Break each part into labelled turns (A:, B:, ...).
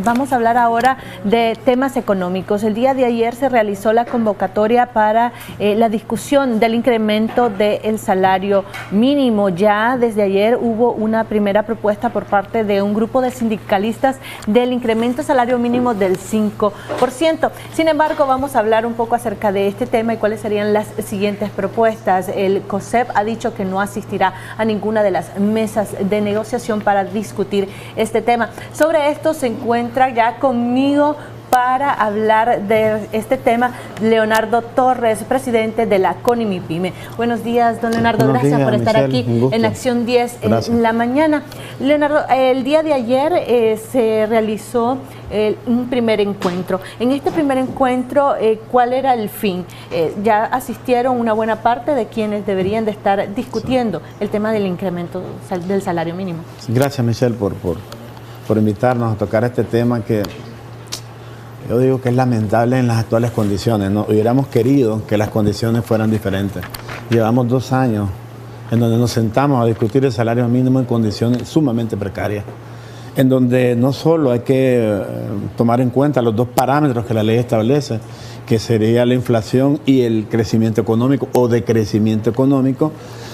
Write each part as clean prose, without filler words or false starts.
A: Vamos a hablar ahora de temas económicos. El día de ayer se realizó la convocatoria para la discusión del incremento del salario mínimo. Ya desde ayer hubo una primera propuesta por parte de un grupo de sindicalistas del incremento del salario mínimo del 5%. Sin embargo, vamos a hablar un poco acerca de este tema y cuáles serían las siguientes propuestas. El COSEP ha dicho que no asistirá a ninguna de las mesas de negociación para discutir este tema. Sobre esto se encuentra ya conmigo para hablar de este tema Leonardo Torres, presidente de la CONIMIPYME. Buenos días, don Leonardo. Gracias por estar aquí en Acción 10 en la mañana. Leonardo, el día de ayer se realizó un primer encuentro. En este primer encuentro, ¿cuál era el fin? Ya asistieron una buena parte de quienes deberían de estar discutiendo el tema del incremento del salario mínimo.
B: Gracias, Michelle, por invitarnos a tocar este tema que yo digo que es lamentable en las actuales condiciones, ¿no? Hubiéramos querido que las condiciones fueran diferentes. Llevamos 2 años en donde nos sentamos a discutir el salario mínimo en condiciones sumamente precarias, en donde no solo hay que tomar en cuenta los 2 parámetros que la ley establece, que sería la inflación y el crecimiento económico o decrecimiento económico,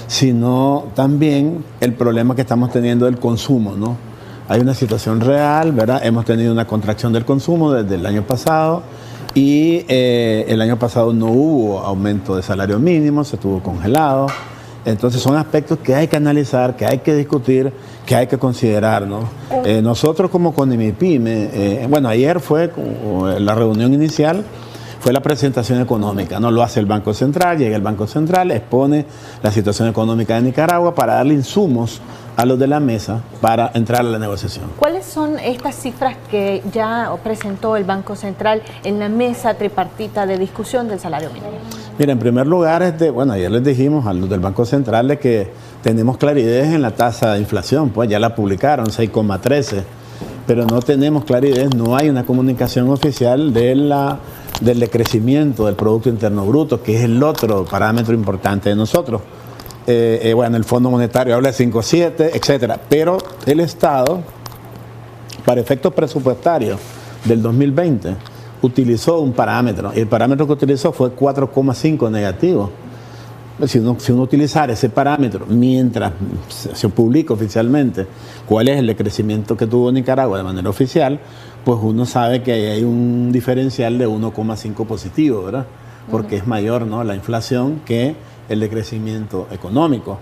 B: sino también el problema que estamos teniendo del consumo, ¿no? Hay una situación real, ¿verdad? Hemos tenido una contracción del consumo desde el año pasado y el año pasado no hubo aumento de salario mínimo, se estuvo congelado. Entonces son aspectos que hay que analizar, que hay que discutir, que hay que considerar, ¿no? Nosotros como CONIMIPYME, bueno, ayer fue la reunión inicial, fue la presentación económica, ¿no? Lo hace el Banco Central, llega el Banco Central, expone la situación económica de Nicaragua para darle insumos a los de la mesa para entrar a la negociación.
A: ¿Cuáles son estas cifras que ya presentó el Banco Central en la mesa tripartita de discusión del salario mínimo?
B: Mira, en primer lugar, ayer les dijimos a los del Banco Central de que tenemos claridad en la tasa de inflación, pues ya la publicaron, 6,13, pero no tenemos claridad, no hay una comunicación oficial del decrecimiento del Producto Interno Bruto, que es el otro parámetro importante de nosotros. Bueno, el Fondo Monetario habla de 5,7, etcétera, pero el Estado, para efectos presupuestarios del 2020, utilizó un parámetro, y el parámetro que utilizó fue 4,5 negativo. Si uno utilizara ese parámetro mientras se publica oficialmente cuál es el decrecimiento que tuvo Nicaragua de manera oficial, pues uno sabe que hay un diferencial de 1,5 positivo, ¿verdad? Porque es mayor, ¿no?, la inflación que el decrecimiento económico.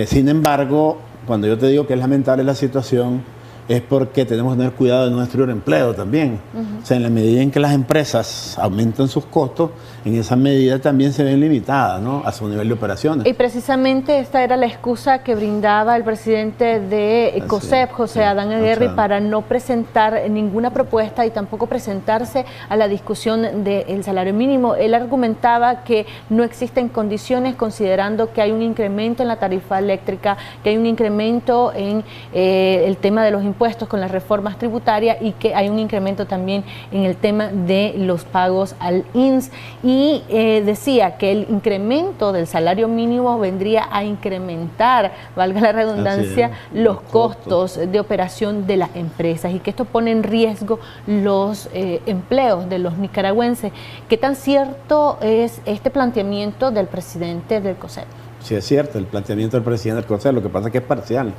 B: Sin embargo, cuando yo te digo que es lamentable la situación, es porque tenemos que tener cuidado de nuestro empleo también. O sea, en la medida en que las empresas aumentan sus costos, en esa medida también se ven limitadas, ¿no?, a su nivel de operaciones.
A: Y precisamente esta era la excusa que brindaba el presidente de COSEP, José Adán Aguirre, para no presentar ninguna propuesta y tampoco presentarse a la discusión del salario mínimo. Él argumentaba que no existen condiciones, considerando que hay un incremento en la tarifa eléctrica, que hay un incremento en el tema de los impuestos con las reformas tributarias y que hay un incremento también en el tema de los pagos al INSS. Y decía que el incremento del salario mínimo vendría a incrementar, valga la redundancia, los costos de operación de las empresas y que esto pone en riesgo los empleos de los nicaragüenses. ¿Qué tan cierto es este planteamiento del presidente del COSEP?
B: Sí, es cierto, el planteamiento del presidente del COSEP, lo que pasa es que es parcial.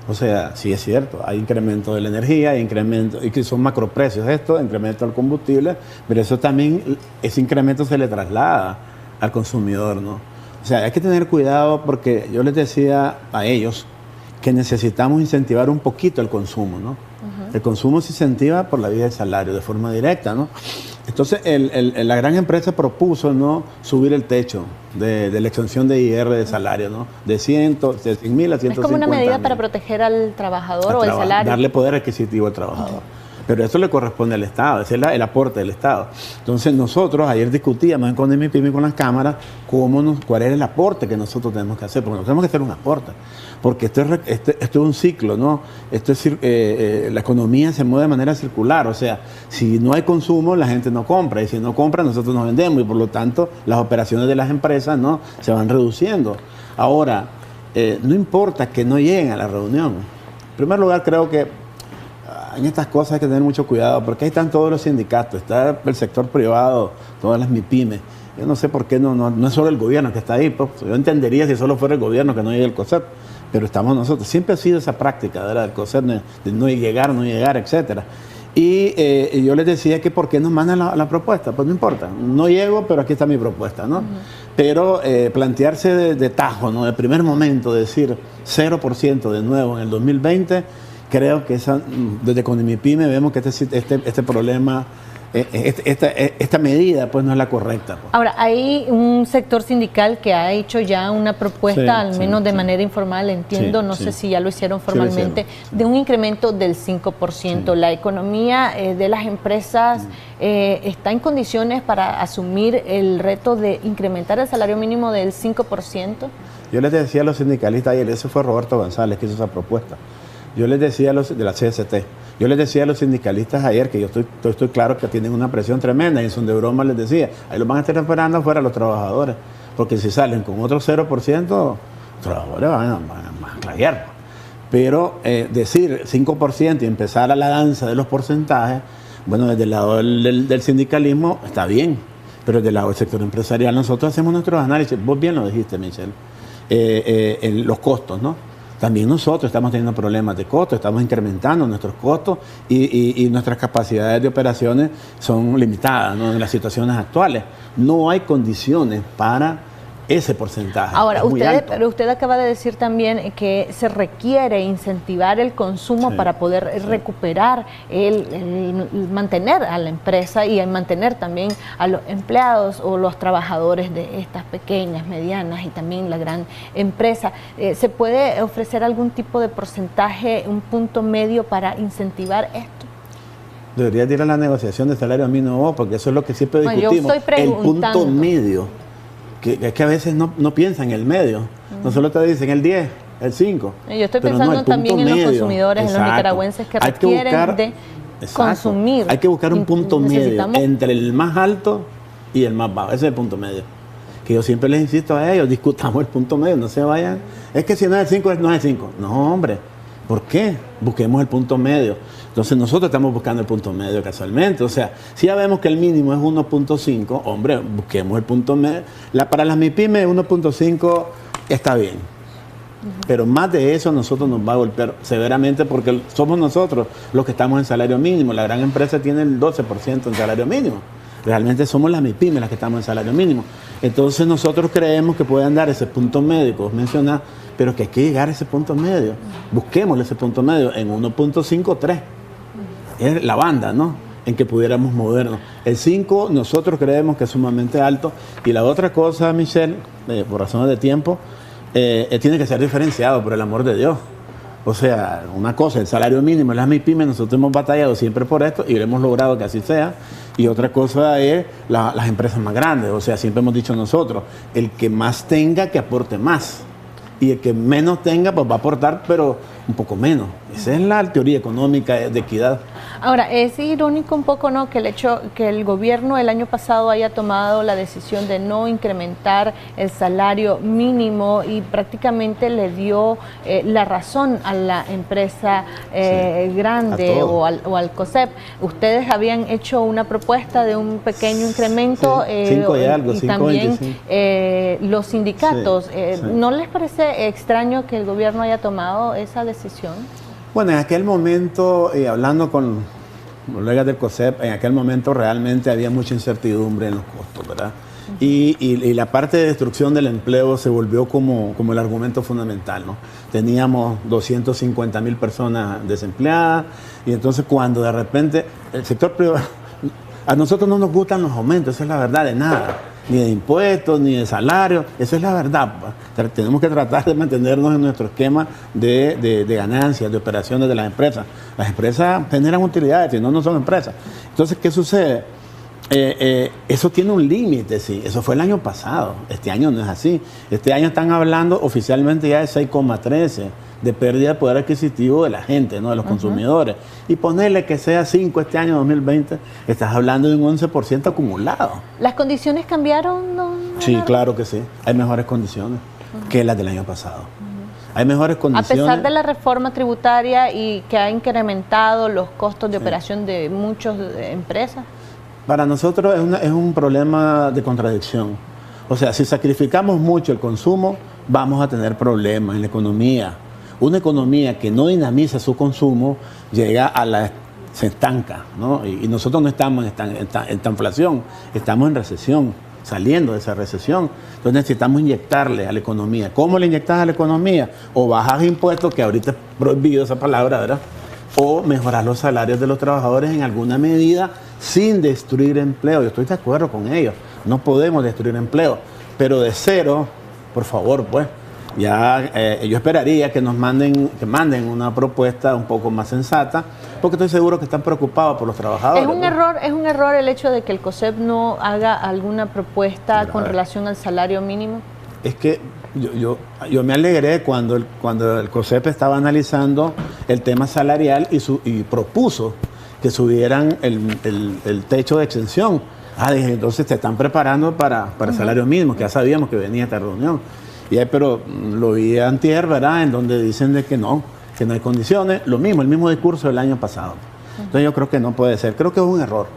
B: O sea, sí es cierto, hay incremento de la energía, hay incremento, y que son macroprecios esto, incremento del combustible, pero eso también, ese incremento se le traslada al consumidor, ¿no? O sea, hay que tener cuidado porque yo les decía a ellos que necesitamos incentivar un poquito el consumo, ¿no? El consumo se incentiva por la vía del salario, de forma directa, ¿no? Entonces, la gran empresa propuso, ¿no?, subir el techo de la exención de IR de salario, ¿no?, de 100.000 a 150.000.
A: Es como una medida para proteger al trabajador o el salario.
B: Darle poder adquisitivo al trabajador. Pero eso le corresponde al Estado, ese es el aporte del Estado. Entonces nosotros ayer discutíamos en CONIMIPYME con las cámaras cuál era el aporte que nosotros tenemos que hacer, porque nosotros tenemos que hacer un aporte, porque esto es un ciclo, ¿no? La economía se mueve de manera circular, o sea, si no hay consumo la gente no compra, y si no compra nosotros nos vendemos, y por lo tanto las operaciones de las empresas, ¿no?, se van reduciendo. Ahora, no importa que no lleguen a la reunión. En primer lugar, creo que en estas cosas hay que tener mucho cuidado, porque ahí están todos los sindicatos, está el sector privado, todas las MIPYME. Yo no sé por qué no es solo el gobierno que está ahí, pues, yo entendería si solo fuera el gobierno que no llegue el COSEP, pero estamos nosotros. Siempre ha sido esa práctica, ¿verdad? El COSEP de no llegar, etcétera. Y yo les decía que por qué nos mandan la propuesta, pues no importa, no llego, pero aquí está mi propuesta, ¿no? Pero plantearse de tajo, ¿no? De primer momento, decir 0% de nuevo en el 2020, creo que desde CONEMIPYME vemos que este problema, esta medida pues no es la correcta. Pues.
A: Ahora, hay un sector sindical que ha hecho ya una propuesta, al menos de manera informal, entiendo, no sé si ya lo hicieron formalmente, de un incremento del 5%. La economía de las empresas está en condiciones para asumir el reto de incrementar el salario mínimo del 5%.
B: Yo les decía a los sindicalistas ayer, ese fue Roberto González que hizo esa propuesta. Yo les decía a los de la CST, yo les decía a los sindicalistas ayer que yo estoy claro que tienen una presión tremenda, y en son de broma les decía, ahí los van a estar esperando afuera los trabajadores, porque si salen con otro 0%, los trabajadores van a clavear. Pero decir 5% y empezar a la danza de los porcentajes, bueno, desde el lado del sindicalismo está bien, pero desde el lado del sector empresarial nosotros hacemos nuestros análisis, vos bien lo dijiste, Michelle, los costos, ¿no? También nosotros estamos teniendo problemas de costos, estamos incrementando nuestros costos y nuestras capacidades de operaciones son limitadas, ¿no? En las situaciones actuales. No hay condiciones para ese porcentaje.
A: Ahora, usted acaba de decir también que se requiere incentivar el consumo para poder recuperar, el mantener a la empresa y mantener también a los empleados o los trabajadores de estas pequeñas, medianas y también la gran empresa. ¿Se puede ofrecer algún tipo de porcentaje, un punto medio para incentivar esto?
B: Deberías ir a la negociación de salario mínimo, porque eso es lo que siempre discutimos.
A: Yo estoy preguntando.
B: El punto medio. Que es que a veces no piensan en el medio, no solo te dicen el 10, el 5.
A: Yo estoy pensando también en los consumidores, en los nicaragüenses que requieren de consumir.
B: Hay que buscar un punto medio entre el más alto y el más bajo, ese es el punto medio. Que yo siempre les insisto a ellos, discutamos el punto medio, no se vayan. Es que si no es el 5, no es el 5. No, hombre, ¿por qué? Busquemos el punto medio. Entonces nosotros estamos buscando el punto medio casualmente. O sea, si ya vemos que el mínimo es 1.5, hombre, busquemos el punto medio. Para las MIPYME 1.5 está bien. Pero más de eso nosotros nos va a golpear severamente porque somos nosotros los que estamos en salario mínimo. La gran empresa tiene el 12% en salario mínimo. Realmente somos las MIPYME las que estamos en salario mínimo. Entonces nosotros creemos que pueden dar ese punto medio que vos mencionás, pero que hay que llegar a ese punto medio. Busquemos ese punto medio en 1.53. Es la banda, ¿no? En que pudiéramos movernos. El 5 nosotros creemos que es sumamente alto. Y la otra cosa, Michelle, por razones de tiempo, tiene que ser diferenciado, por el amor de Dios. O sea, una cosa, el salario mínimo en las MIPYME, nosotros hemos batallado siempre por esto y hemos logrado que así sea. Y otra cosa es las empresas más grandes. O sea, siempre hemos dicho nosotros, el que más tenga, que aporte más. Y el que menos tenga, pues va a aportar, pero un poco menos. Esa es la teoría económica de equidad.
A: Ahora, es irónico un poco, ¿no?, que el hecho que el gobierno el año pasado haya tomado la decisión de no incrementar el salario mínimo y prácticamente le dio la razón a la empresa grande o al COSEP. Ustedes habían hecho una propuesta de un pequeño incremento
B: 5 y algo,
A: y
B: 5,
A: también
B: 25.
A: Los sindicatos. ¿No les parece extraño que el gobierno haya tomado esa decisión?
B: Bueno, en aquel momento, hablando con colegas del COSEP, en aquel momento realmente había mucha incertidumbre en los costos, ¿verdad? Y la parte de destrucción del empleo se volvió como el argumento fundamental, ¿no? Teníamos 250,000 personas desempleadas y entonces cuando de repente el sector privado, a nosotros no nos gustan los aumentos, esa es la verdad, de nada. Ni de impuestos, ni de salario, eso es la verdad. Tenemos que tratar de mantenernos en nuestro esquema de ganancias, de operaciones de las empresas. Las empresas generan utilidades, si no, no son empresas. Entonces, ¿qué sucede? Eso tiene un límite, sí. Eso fue el año pasado. Este año no es así. Este año están hablando oficialmente ya de 6,13 de pérdida de poder adquisitivo de la gente, ¿no?, de los consumidores. Y ponerle que sea 5 este año 2020, estás hablando de un 11% acumulado.
A: ¿Las condiciones cambiaron?
B: Sí, claro que sí. Hay mejores condiciones que las del año pasado. hay mejores condiciones.
A: A pesar de la reforma tributaria y que ha incrementado los costos de operación de muchas empresas.
B: Para nosotros es un problema de contradicción. O sea, si sacrificamos mucho el consumo, vamos a tener problemas en la economía. Una economía que no dinamiza su consumo se estanca, ¿no? Y nosotros no estamos en esta inflación, estamos en recesión, saliendo de esa recesión. Entonces necesitamos inyectarle a la economía. ¿Cómo le inyectas a la economía? O bajas impuestos, que ahorita es prohibido esa palabra, ¿verdad? O mejorar los salarios de los trabajadores en alguna medida sin destruir empleo. Yo estoy de acuerdo con ellos. No podemos destruir empleo, pero de cero, por favor, pues. Ya yo esperaría que manden una propuesta un poco más sensata, porque estoy seguro que están preocupados por los trabajadores.
A: Es un error el hecho de que el COSEP no haga alguna propuesta con relación al salario mínimo.
B: Es que yo me alegré cuando el COSEP estaba analizando el tema salarial y propuso que subieran el techo de exención. Dije, entonces se están preparando para el salario mínimo, que ya sabíamos que venía esta reunión. Pero lo vi antier, ¿verdad?, en donde dicen de que no hay condiciones. El mismo discurso del año pasado. Entonces yo creo que no puede ser. Creo que es un error.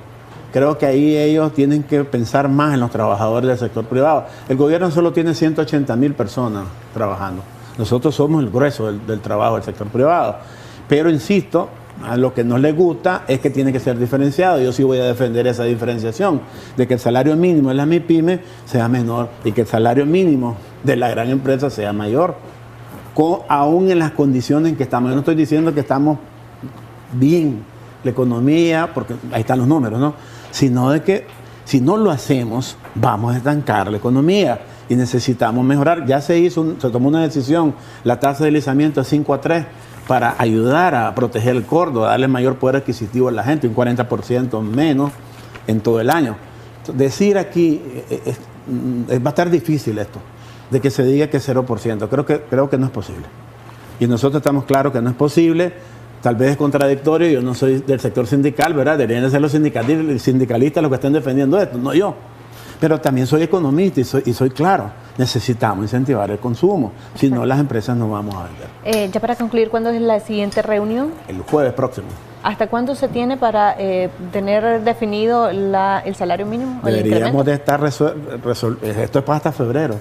B: Creo que ahí ellos tienen que pensar más en los trabajadores del sector privado. El gobierno solo tiene 180.000 personas trabajando. Nosotros somos el grueso del trabajo del sector privado. Pero insisto, a lo que no les gusta es que tiene que ser diferenciado. Yo sí voy a defender esa diferenciación, de que el salario mínimo de la MIPYME sea menor y que el salario mínimo de la gran empresa sea mayor, aún en las condiciones en que estamos. Yo no estoy diciendo que estamos bien, la economía, porque ahí están los números, ¿no? Sino de que si no lo hacemos, vamos a estancar la economía y necesitamos mejorar. Ya se tomó una decisión, la tasa de deslizamiento es 5-3, para ayudar a proteger el Córdoba, darle mayor poder adquisitivo a la gente, un 40% menos en todo el año. Decir aquí, va a estar difícil esto, de que se diga que 0%. Creo que no es posible. Y nosotros estamos claros que no es posible. Tal vez es contradictorio, yo no soy del sector sindical, ¿verdad? Deberían de ser los sindicalistas los que estén defendiendo esto, no yo. Pero también soy economista y soy claro, necesitamos incentivar el consumo, si no las empresas no vamos a vender.
A: Ya para concluir, ¿cuándo es la siguiente reunión?
B: El jueves próximo.
A: ¿Hasta cuándo se tiene para tener definido el salario mínimo?
B: Deberíamos de estar esto es para hasta febrero,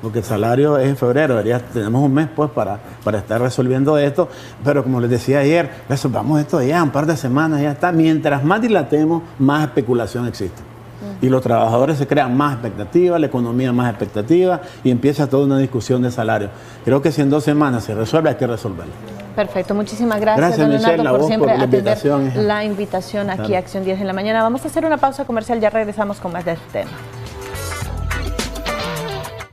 B: porque el salario es en febrero, tenemos un mes pues para estar resolviendo esto, pero como les decía ayer, resolvamos esto ya, un par de semanas ya está. Mientras más dilatemos, más especulación existe. Y los trabajadores se crean más expectativas, la economía más expectativa y empieza toda una discusión de salario. Creo que si en 2 semanas se resuelve, hay que resolverlo.
A: Perfecto, muchísimas gracias, don Leonardo, por siempre atender la invitación aquí a Acción 10 en la mañana. Vamos a hacer una pausa comercial, ya regresamos con más de este tema.